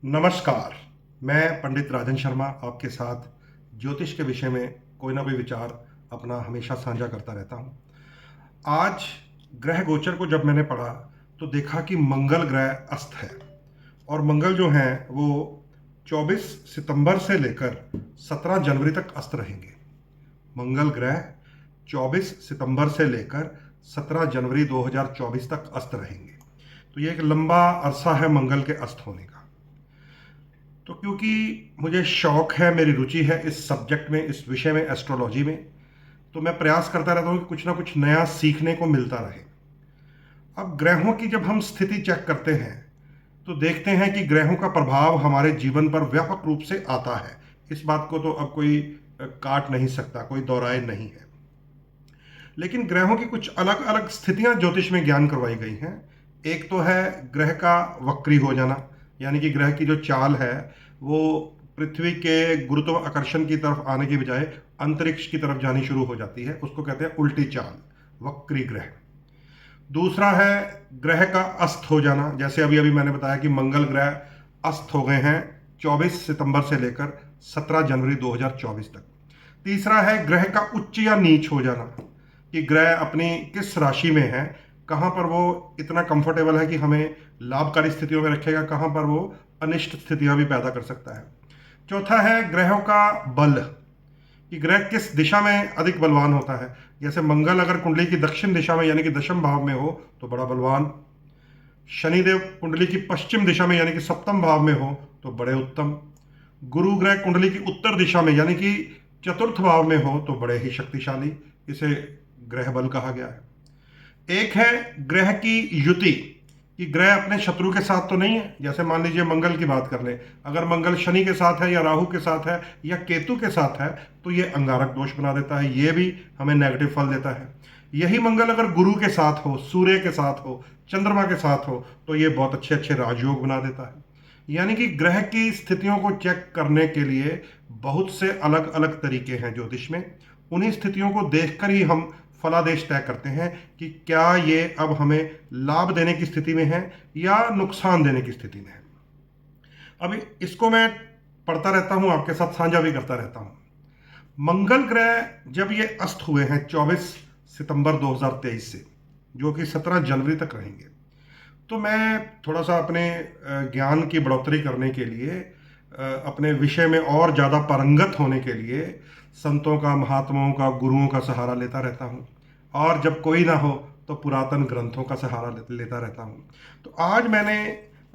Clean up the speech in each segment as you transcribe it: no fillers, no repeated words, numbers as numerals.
नमस्कार। मैं पंडित राजन शर्मा आपके साथ ज्योतिष के विषय में कोई ना कोई विचार अपना हमेशा साझा करता रहता हूँ। आज ग्रह गोचर को जब मैंने पढ़ा तो देखा कि मंगल ग्रह अस्त है और मंगल जो हैं वो 24 सितंबर से लेकर 17 जनवरी तक अस्त रहेंगे। मंगल ग्रह 24 सितंबर से लेकर 17 जनवरी 2024 तक अस्त रहेंगे। तो ये एक लंबा अरसा है मंगल के अस्त होने का। तो क्योंकि मुझे शौक है, मेरी रुचि है इस सब्जेक्ट में, इस विषय में, एस्ट्रोलॉजी में, तो मैं प्रयास करता रहता हूँ कि कुछ ना कुछ नया सीखने को मिलता रहे। अब ग्रहों की जब हम स्थिति चेक करते हैं तो देखते हैं कि ग्रहों का प्रभाव हमारे जीवन पर व्यापक रूप से आता है। इस बात को तो अब कोई काट नहीं सकता, कोई दोहराए नहीं है। लेकिन ग्रहों की कुछ अलग अलग स्थितियां ज्योतिष में ज्ञान करवाई गई हैं। एक तो है ग्रह का वक्री हो जाना, यानी कि ग्रह की जो चाल है वो पृथ्वी के गुरुत्व आकर्षण की तरफ आने की बजाय अंतरिक्ष की तरफ जानी शुरू हो जाती है, उसको कहते हैं उल्टी चाल, वक्री ग्रह। दूसरा है ग्रह का अस्त हो जाना, जैसे अभी अभी मैंने बताया कि मंगल ग्रह अस्त हो गए हैं 24 सितंबर से लेकर 17 जनवरी 2024 तक। तीसरा है ग्रह का उच्च या नीच हो जाना, कि ग्रह अपनी किस राशि में है, कहाँ पर वो इतना कंफर्टेबल है कि हमें लाभकारी स्थितियों में रखेगा, कहाँ पर वो अनिष्ट स्थितियां भी पैदा कर सकता है। चौथा है ग्रहों का बल, कि ग्रह किस दिशा में अधिक बलवान होता है। जैसे मंगल अगर कुंडली की दक्षिण दिशा में यानी कि दशम भाव में हो तो बड़ा बलवान, शनिदेव कुंडली की पश्चिम दिशा में यानी कि सप्तम भाव में हो तो बड़े उत्तम, गुरु ग्रह कुंडली की उत्तर दिशा में यानी कि चतुर्थ भाव में हो तो बड़े ही शक्तिशाली। इसे ग्रह बल कहा गया है। एक है ग्रह की युति, कि ग्रह अपने शत्रु के साथ तो नहीं है। जैसे मान लीजिए मंगल की बात कर लें, अगर मंगल शनि के साथ है या राहु के साथ है या केतु के साथ है तो ये अंगारक दोष बना देता है, ये भी हमें नेगेटिव फल देता है। यही मंगल अगर गुरु के साथ हो, सूर्य के साथ हो, चंद्रमा के साथ हो तो ये बहुत अच्छे अच्छे राजयोग बना देता है। यानी कि ग्रह की स्थितियों को चेक करने के लिए बहुत से अलग अलग तरीके हैं ज्योतिष में। उन्हीं स्थितियों को देखकर ही हम फलादेश तय करते हैं कि क्या ये अब हमें लाभ देने की स्थिति में है या नुकसान देने की स्थिति में है। अभी इसको मैं पढ़ता रहता हूं, आपके साथ साझा भी करता रहता हूं। मंगल ग्रह जब ये अस्त हुए हैं 24 सितंबर 2023 से, जो कि 17 जनवरी तक रहेंगे, तो मैं थोड़ा सा अपने ज्ञान की बढ़ोतरी करने के लिए, अपने विषय में और ज़्यादा पारंगत होने के लिए संतों का, महात्माओं का, गुरुओं का सहारा लेता रहता हूँ। और जब कोई ना हो तो पुरातन ग्रंथों का सहारा लेता रहता हूँ। तो आज मैंने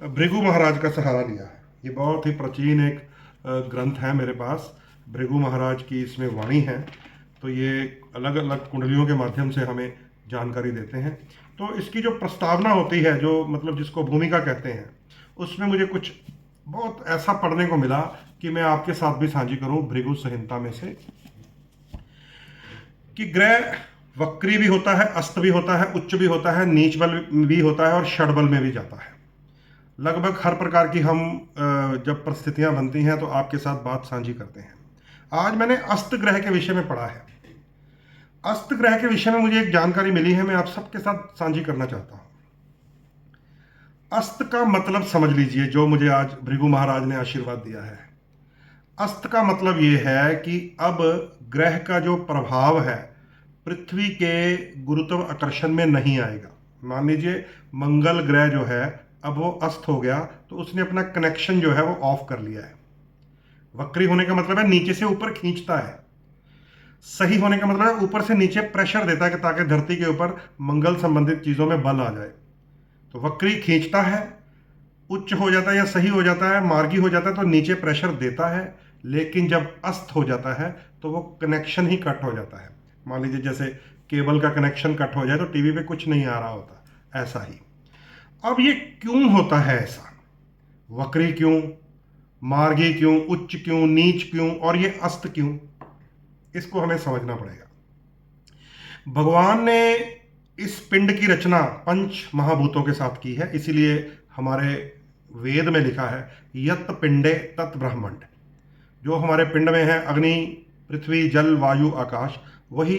भृगु महाराज का सहारा लिया है। ये बहुत ही प्राचीन एक ग्रंथ है मेरे पास, भृगु महाराज की इसमें वाणी है। तो ये अलग अलग कुंडलियों के माध्यम से हमें जानकारी देते हैं। तो इसकी जो प्रस्तावना होती है, जो मतलब जिसको भूमिका कहते हैं, उसमें मुझे कुछ बहुत ऐसा पढ़ने को मिला कि मैं आपके साथ भी साझी करूं भृगु संहिता में से, कि ग्रह वक्री भी होता है, अस्त भी होता है, उच्च भी होता है, नीच बल भी होता है और षड में भी जाता है। लगभग हर प्रकार की हम जब परिस्थितियां बनती हैं तो आपके साथ बात साझी करते हैं। आज मैंने अस्त ग्रह के विषय में पढ़ा है। अस्त ग्रह के विषय में मुझे एक जानकारी मिली है, मैं आप सबके साथ साझी करना चाहता हूं। अस्त का मतलब समझ लीजिए, जो मुझे आज भृगु महाराज ने आशीर्वाद दिया है। अस्त का मतलब ये है कि अब ग्रह का जो प्रभाव है पृथ्वी के गुरुत्व आकर्षण में नहीं आएगा। मान लीजिए मंगल ग्रह जो है अब वो अस्त हो गया तो उसने अपना कनेक्शन जो है वो ऑफ कर लिया है। वक्री होने का मतलब है नीचे से ऊपर खींचता है, सही होने का मतलब है ऊपर से नीचे प्रेशर देता है कि ताकि धरती के ऊपर मंगल संबंधित चीजों में बल आ जाए। तो वक्री खींचता है, उच्च हो जाता है या सही हो जाता है, मार्गी हो जाता है तो नीचे प्रेशर देता है। लेकिन जब अस्त हो जाता है तो वो कनेक्शन ही कट हो जाता है। मान लीजिए जैसे केबल का कनेक्शन कट हो जाए तो टीवी पे कुछ नहीं आ रहा होता, ऐसा ही। अब ये क्यों होता है ऐसा? वक्री क्यों, मार्गी क्यों, उच्च क्यों, नीच क्यों और ये अस्त क्यों? इसको हमें समझना पड़ेगा। भगवान ने इस पिंड की रचना पंच महाभूतों के साथ की है, इसीलिए हमारे वेद में लिखा है यत पिंडे तत् ब्रह्मंड। जो हमारे पिंड में है अग्नि, पृथ्वी, जल, वायु, आकाश, वही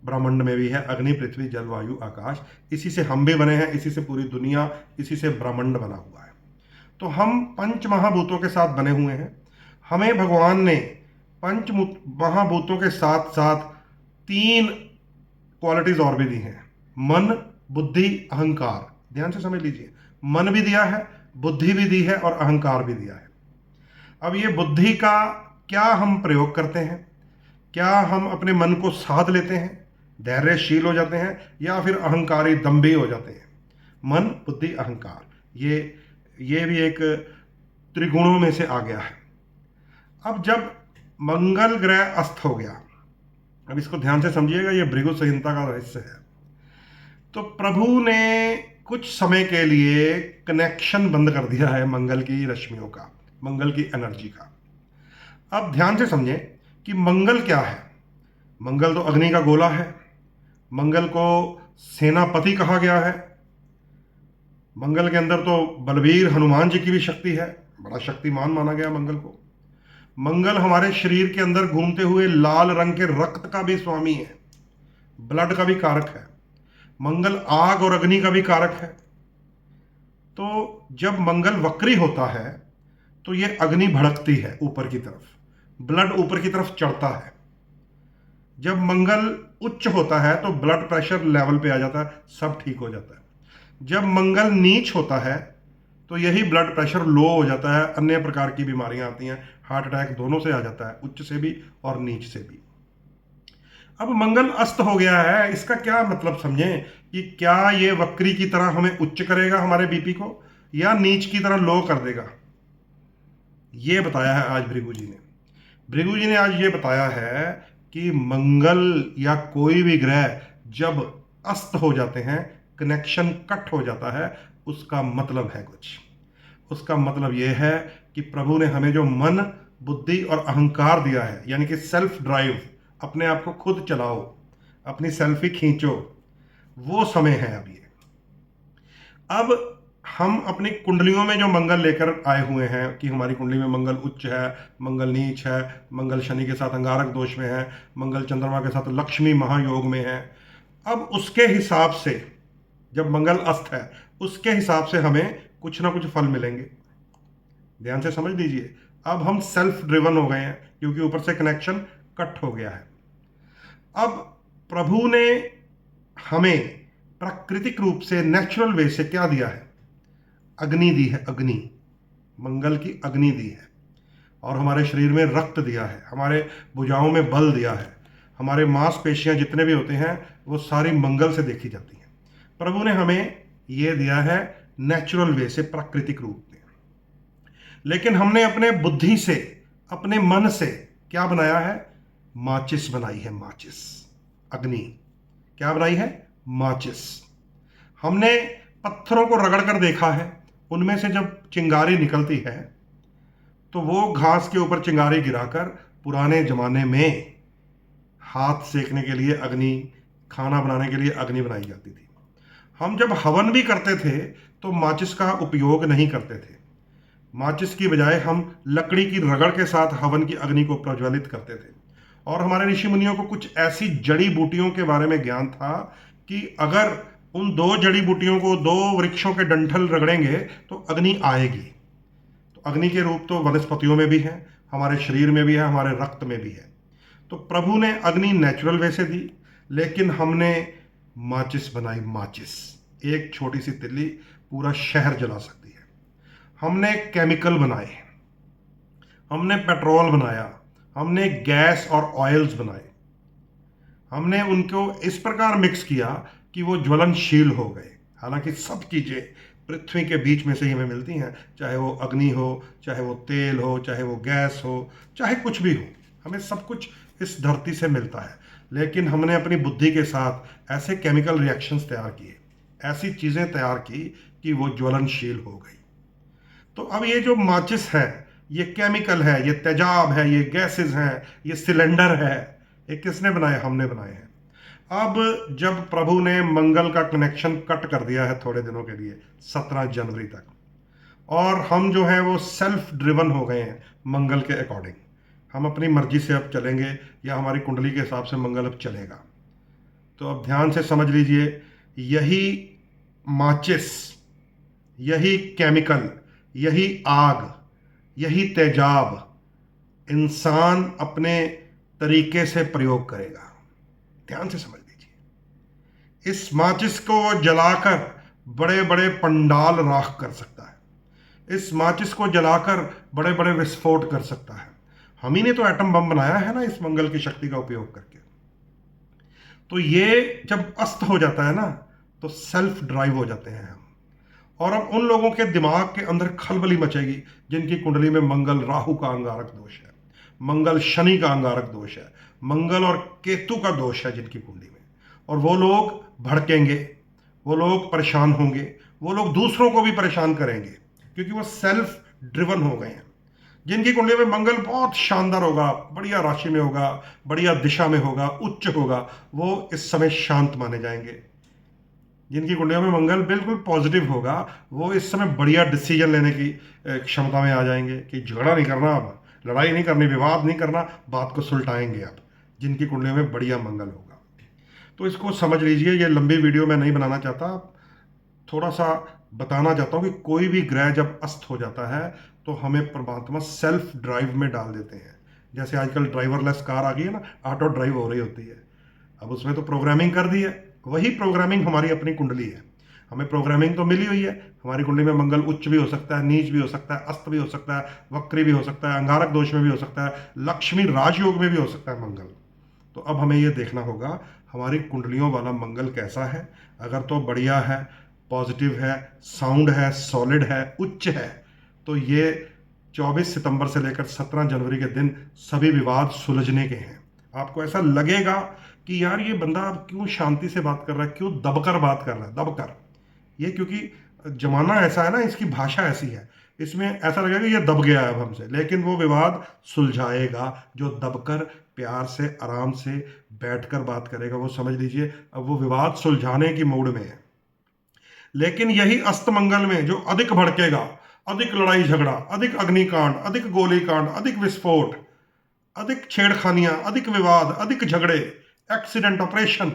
ब्रह्मांड में भी है अग्नि, पृथ्वी, जल, वायु, आकाश। इसी से हम भी बने हैं, इसी से पूरी दुनिया, इसी से ब्रह्मांड बना हुआ है। तो हम पंच महाभूतों के साथ बने हुए हैं। हमें भगवान ने पंच महाभूतों के साथ साथ 3 क्वालिटीज और भी दी हैं, मन, बुद्धि, अहंकार। ध्यान से समझ लीजिए, मन भी दिया है, बुद्धि भी दी है और अहंकार भी दिया है। अब ये बुद्धि का क्या हम प्रयोग करते हैं? क्या हम अपने मन को साध लेते हैं, धैर्यशील हो जाते हैं, या फिर अहंकारी दंभी हो जाते हैं? मन, बुद्धि, अहंकार, ये भी एक त्रिगुणों में से आ गया है। अब जब मंगल ग्रह अस्त हो गया, अब इसको ध्यान से समझिएगा, ये भृगु संहिता का रहस्य है। तो प्रभु ने कुछ समय के लिए कनेक्शन बंद कर दिया है मंगल की रश्मियों का, मंगल की एनर्जी का। अब ध्यान से समझें कि मंगल क्या है। मंगल तो अग्नि का गोला है। मंगल को सेनापति कहा गया है। मंगल के अंदर तो बलवीर हनुमान जी की भी शक्ति है, बड़ा शक्तिमान माना गया मंगल को। मंगल हमारे शरीर के अंदर घूमते हुए लाल रंग के रक्त का भी स्वामी है, ब्लड का भी कारक है। मंगल आग और अग्नि का भी कारक है। तो जब मंगल वक्री होता है तो ये अग्नि भड़कती है ऊपर की तरफ, ब्लड ऊपर की तरफ चढ़ता है। जब मंगल उच्च होता है तो ब्लड प्रेशर लेवल पे आ जाता है, सब ठीक हो जाता है। जब मंगल नीच होता है तो यही ब्लड प्रेशर लो हो जाता है, अन्य प्रकार की बीमारियां आती हैं, हार्ट अटैक दोनों से आ जाता है, उच्च से भी और नीच से भी। अब मंगल अस्त हो गया है, इसका क्या मतलब समझें कि क्या ये वक्री की तरह हमें उच्च करेगा हमारे बीपी को, या नीच की तरह लो कर देगा? ये बताया है आज भृगु जी ने। भृगु जी ने आज ये बताया है कि मंगल या कोई भी ग्रह जब अस्त हो जाते हैं, कनेक्शन कट हो जाता है, उसका मतलब है कुछ। उसका मतलब ये है कि प्रभु ने हमें जो मन, बुद्धि और अहंकार दिया है, यानी कि सेल्फ ड्राइव, अपने आप को खुद चलाओ, अपनी सेल्फी खींचो, वो समय है अब ये। अब हम अपनी कुंडलियों में जो मंगल लेकर आए हुए हैं कि हमारी कुंडली में मंगल उच्च है, मंगल नीच है, मंगल शनि के साथ अंगारक दोष में है, मंगल चंद्रमा के साथ लक्ष्मी महायोग में है। अब उसके हिसाब से जब मंगल अस्त है, उसके हिसाब से हमें कुछ ना कुछ फल मिलेंगे। ध्यान से समझ लीजिए, अब हम सेल्फ ड्रिवन हो गए हैं क्योंकि ऊपर से कनेक्शन कट हो गया है। अब प्रभु ने हमें प्राकृतिक रूप से, नेचुरल वे से क्या दिया है? अग्नि दी है, अग्नि, मंगल की अग्नि दी है, और हमारे शरीर में रक्त दिया है, हमारे भुजाओं में बल दिया है, हमारे मांसपेशियां जितने भी होते हैं वो सारी मंगल से देखी जाती हैं। प्रभु ने हमें ये दिया है नेचुरल वे से, प्राकृतिक रूप में। लेकिन हमने अपने बुद्धि से, अपने मन से क्या बनाया है? माचिस बनाई है, माचिस, अग्नि। क्या बनाई है? माचिस। हमने पत्थरों को रगड़ कर देखा है, उनमें से जब चिंगारी निकलती है तो वो घास के ऊपर चिंगारी गिराकर पुराने जमाने में हाथ सेकने के लिए अग्नि, खाना बनाने के लिए अग्नि बनाई जाती थी। हम जब हवन भी करते थे तो माचिस का उपयोग नहीं करते थे। माचिस की बजाय हम लकड़ी की रगड़ के साथ हवन की अग्नि को प्रज्वलित करते थे। और हमारे ऋषि मुनियों को कुछ ऐसी जड़ी बूटियों के बारे में ज्ञान था कि अगर उन 2 जड़ी बूटियों को, 2 वृक्षों के डंठल रगड़ेंगे तो अग्नि आएगी। तो अग्नि के रूप तो वनस्पतियों में भी है, हमारे शरीर में भी है, हमारे रक्त में भी है। तो प्रभु ने अग्नि नेचुरल वे से दी, लेकिन हमने माचिस बनाई, माचिस। एक छोटी सी तिल्ली पूरा शहर जला सकती है। हमने केमिकल बनाए, हमने पेट्रोल बनाया, हमने गैस और ऑयल्स बनाए, हमने उनको इस प्रकार मिक्स किया कि वो ज्वलनशील हो गए। हालांकि सब चीज़ें पृथ्वी के बीच में से ही हमें मिलती हैं, चाहे वो अग्नि हो, चाहे वो तेल हो, चाहे वो गैस हो, चाहे कुछ भी हो, हमें सब कुछ इस धरती से मिलता है। लेकिन हमने अपनी बुद्धि के साथ ऐसे केमिकल रिएक्शंस तैयार किए, ऐसी चीज़ें तैयार की कि वो ज्वलनशील हो गई। तो अब ये जो माचिस है, ये केमिकल है, ये तेजाब है, ये गैसेस हैं, ये सिलेंडर है, ये किसने बनाए? हमने बनाए हैं। अब जब प्रभु ने मंगल का कनेक्शन कट कर दिया है थोड़े दिनों के लिए, 17 जनवरी तक, और हम जो है वो सेल्फ ड्रिवन हो गए हैं मंगल के अकॉर्डिंग, हम अपनी मर्जी से अब चलेंगे या हमारी कुंडली के हिसाब से मंगल अब चलेगा। तो अब ध्यान से समझ लीजिए, यही माचिस, यही केमिकल, यही आग, यही तेजाब इंसान अपने तरीके से प्रयोग करेगा। ध्यान से समझ लीजिए, इस माचिस को जलाकर बड़े बड़े पंडाल राख कर सकता है, इस माचिस को जलाकर बड़े बड़े विस्फोट कर सकता है। हम ही ने तो एटम बम बनाया है ना, इस मंगल की शक्ति का उपयोग करके। तो ये जब अस्त हो जाता है ना, तो सेल्फ ड्राइव हो जाते हैं हम। और अब उन लोगों के दिमाग के अंदर खलबली मचेगी जिनकी कुंडली में मंगल राहु का अंगारक दोष है, मंगल शनि का अंगारक दोष है, मंगल और केतु का दोष है जिनकी कुंडली में। और वो लोग भड़केंगे, वो लोग परेशान होंगे, वो लोग दूसरों को भी परेशान करेंगे, क्योंकि वो सेल्फ ड्रिवन हो गए हैं। जिनकी कुंडली में मंगल बहुत शानदार होगा, बढ़िया राशि में होगा, बढ़िया दिशा में होगा, उच्च होगा, वो इस समय शांत माने जाएंगे। जिनकी कुंडलियों में मंगल बिल्कुल पॉजिटिव होगा, वो इस समय बढ़िया डिसीजन लेने की क्षमता में आ जाएंगे कि झगड़ा नहीं करना, अब लड़ाई नहीं करनी, विवाद नहीं करना, बात को सुलटाएंगे अब, जिनकी कुंडलियों में बढ़िया मंगल होगा। तो इसको समझ लीजिए, ये लंबी वीडियो मैं नहीं बनाना चाहता, थोड़ा सा बताना चाहता हूँ कि कोई भी ग्रह जब अस्त हो जाता है तो हमें परमात्मा सेल्फ ड्राइव में डाल देते हैं। जैसे आजकल ड्राइवरलेस कार आ गई है ना, ऑटो ड्राइव हो रही होती है, अब उसमें तो प्रोग्रामिंग कर दी है। वही प्रोग्रामिंग हमारी अपनी कुंडली है, हमें प्रोग्रामिंग तो मिली हुई है। हमारी कुंडली में मंगल उच्च भी हो सकता है, नीच भी हो सकता है, अस्त भी हो सकता है, वक्री भी हो सकता है, अंगारक दोष में भी हो सकता है, लक्ष्मी राजयोग में भी हो सकता है मंगल। तो अब हमें यह देखना होगा हमारी कुंडलियों वाला मंगल कैसा है। अगर तो बढ़िया है, पॉजिटिव है, साउंड है, सॉलिड है, उच्च है, तो ये 24 सितंबर से लेकर 17 जनवरी के दिन सभी विवाद सुलझने के हैं। आपको ऐसा लगेगा कि यार ये बंदा अब क्यों शांति से बात कर रहा है, क्यों दबकर बात कर रहा है, दबकर। ये क्योंकि जमाना ऐसा है ना, इसकी भाषा ऐसी है, इसमें ऐसा लगेगा कि ये दब गया है अब हमसे, लेकिन वो विवाद सुलझाएगा जो दबकर प्यार से आराम से बैठकर बात करेगा। वो समझ लीजिए अब वो विवाद सुलझाने की मूड में है। लेकिन यही अस्त मंगल में जो अधिक भड़केगा, अधिक लड़ाई झगड़ा, अधिक अग्निकांड, अधिक गोलीकांड, अधिक विस्फोट, अधिक छेड़खानियां, अधिक विवाद, अधिक झगड़े, एक्सीडेंट, ऑपरेशन,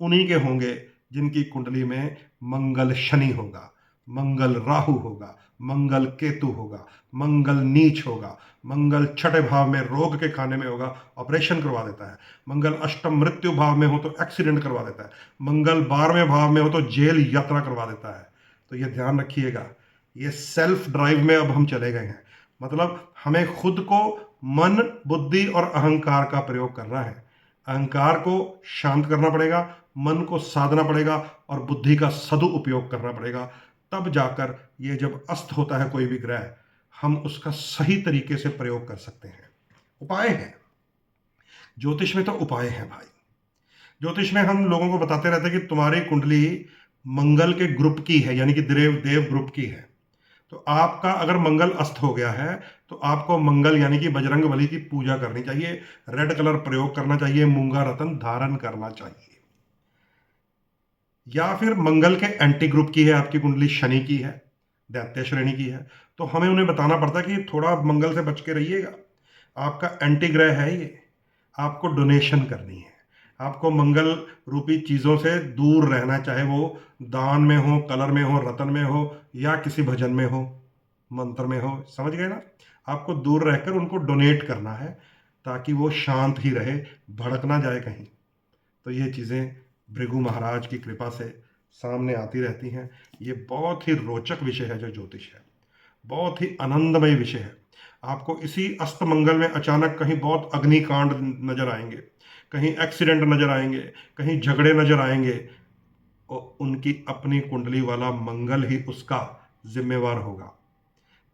उन्हीं के होंगे जिनकी कुंडली में मंगल शनि होगा, मंगल राहु होगा, मंगल केतु होगा, मंगल नीच होगा, मंगल छठे भाव में रोग के खाने में होगा, ऑपरेशन करवा देता है। मंगल अष्टम मृत्यु भाव में हो तो एक्सीडेंट करवा देता है। मंगल 12वें भाव में हो तो जेल यात्रा करवा देता है। तो ये ध्यान रखिएगा, ये सेल्फ ड्राइव में अब हम चले गए हैं। मतलब हमें खुद को मन, बुद्धि और अहंकार का प्रयोग करना है। अहंकार को शांत करना पड़ेगा, मन को साधना पड़ेगा और बुद्धि का सदुपयोग करना पड़ेगा। तब जाकर ये जब अस्त होता है कोई भी ग्रह, हम उसका सही तरीके से प्रयोग कर सकते हैं। उपाय है, ज्योतिष में तो उपाय है भाई। ज्योतिष में हम लोगों को बताते रहते हैं कि तुम्हारी कुंडली मंगल के ग्रुप की है, यानी कि देव ग्रुप की है। तो आपका अगर मंगल अस्त हो गया है तो आपको मंगल यानी कि बजरंग बली की पूजा करनी चाहिए, रेड कलर प्रयोग करना चाहिए, मूंगा रतन धारण करना चाहिए। या फिर मंगल के एंटी ग्रुप की है आपकी कुंडली, शनि की है, दैत्य श्रेणी की है, तो हमें उन्हें बताना पड़ता है कि थोड़ा मंगल से बच के रहिएगा, आपका एंटी ग्रह है ये, आपको डोनेशन करनी है, आपको मंगल रूपी चीज़ों से दूर रहना, चाहे वो दान में हो, कलर में हो, रतन में हो, या किसी भजन में हो, मंत्र में हो, समझ गए ना। आपको दूर रहकर उनको डोनेट करना है ताकि वो शांत ही रहे, भड़क ना जाए कहीं। तो ये चीज़ें भृगु महाराज की कृपा से सामने आती रहती हैं। ये बहुत ही रोचक विषय है जो ज्योतिष है, बहुत ही आनंदमय विषय है। आपको इसी अस्त मंगल में अचानक कहीं बहुत अग्निकांड नजर आएंगे, कहीं एक्सीडेंट नजर आएंगे, कहीं झगड़े नजर आएंगे, और उनकी अपनी कुंडली वाला मंगल ही उसका जिम्मेवार होगा।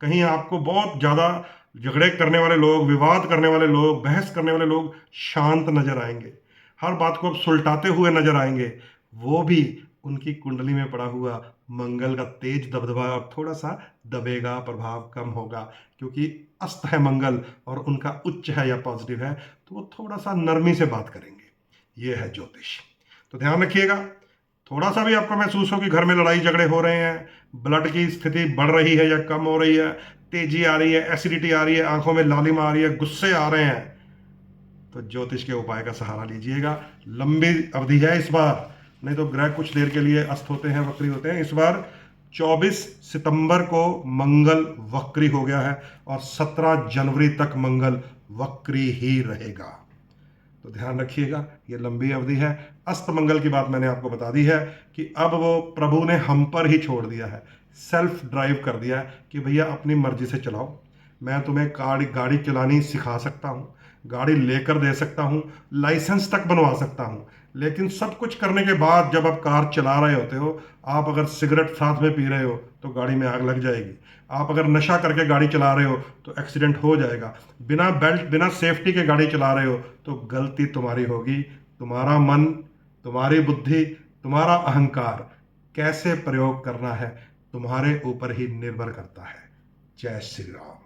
कहीं आपको बहुत ज़्यादा झगड़े करने वाले लोग, विवाद करने वाले लोग, बहस करने वाले लोग शांत नजर आएंगे, हर बात को सुलटाते हुए नजर आएंगे। वो भी उनकी कुंडली में पड़ा हुआ मंगल का तेज दबदबा अब थोड़ा सा दबेगा, प्रभाव कम होगा, क्योंकि अस्त है मंगल और उनका उच्च है या पॉजिटिव है, तो वो थोड़ा सा नरमी से बात करेंगे। ये है ज्योतिष। तो ध्यान रखिएगा, थोड़ा सा भी आपको महसूस हो कि घर में लड़ाई झगड़े हो रहे हैं, ब्लड की स्थिति बढ़ रही है या कम हो रही है, तेजी आ रही है, एसिडिटी आ रही है, आंखों में लालिमा आ रही है, गुस्से आ रहे हैं, तो ज्योतिष के उपाय का सहारा लीजिएगा। लंबी अवधि है इस बार, नहीं तो ग्रह कुछ देर के लिए अस्त होते हैं, वक्री होते हैं। इस बार 24 सितंबर को मंगल वक्री हो गया है और 17 जनवरी तक मंगल वक्री ही रहेगा। तो ध्यान रखिएगा, ये लंबी अवधि है। अस्त मंगल की बात मैंने आपको बता दी है कि अब वो प्रभु ने हम पर ही छोड़ दिया है, सेल्फ ड्राइव कर दिया है कि भैया अपनी मर्जी से चलाओ। मैं तुम्हें गाड़ी चलानी सिखा सकता हूँ, गाड़ी लेकर दे सकता हूँ, लाइसेंस तक बनवा सकता हूँ, लेकिन सब कुछ करने के बाद जब आप कार चला रहे होते हो, आप अगर सिगरेट साथ में पी रहे हो तो गाड़ी में आग लग जाएगी। आप अगर नशा करके गाड़ी चला रहे हो तो एक्सीडेंट हो जाएगा। बिना बेल्ट, बिना सेफ्टी के गाड़ी चला रहे हो तो गलती तुम्हारी होगी। तुम्हारा मन, तुम्हारी बुद्धि, तुम्हारा अहंकार कैसे प्रयोग करना है तुम्हारे ऊपर ही निर्भर करता है। जय श्री राम।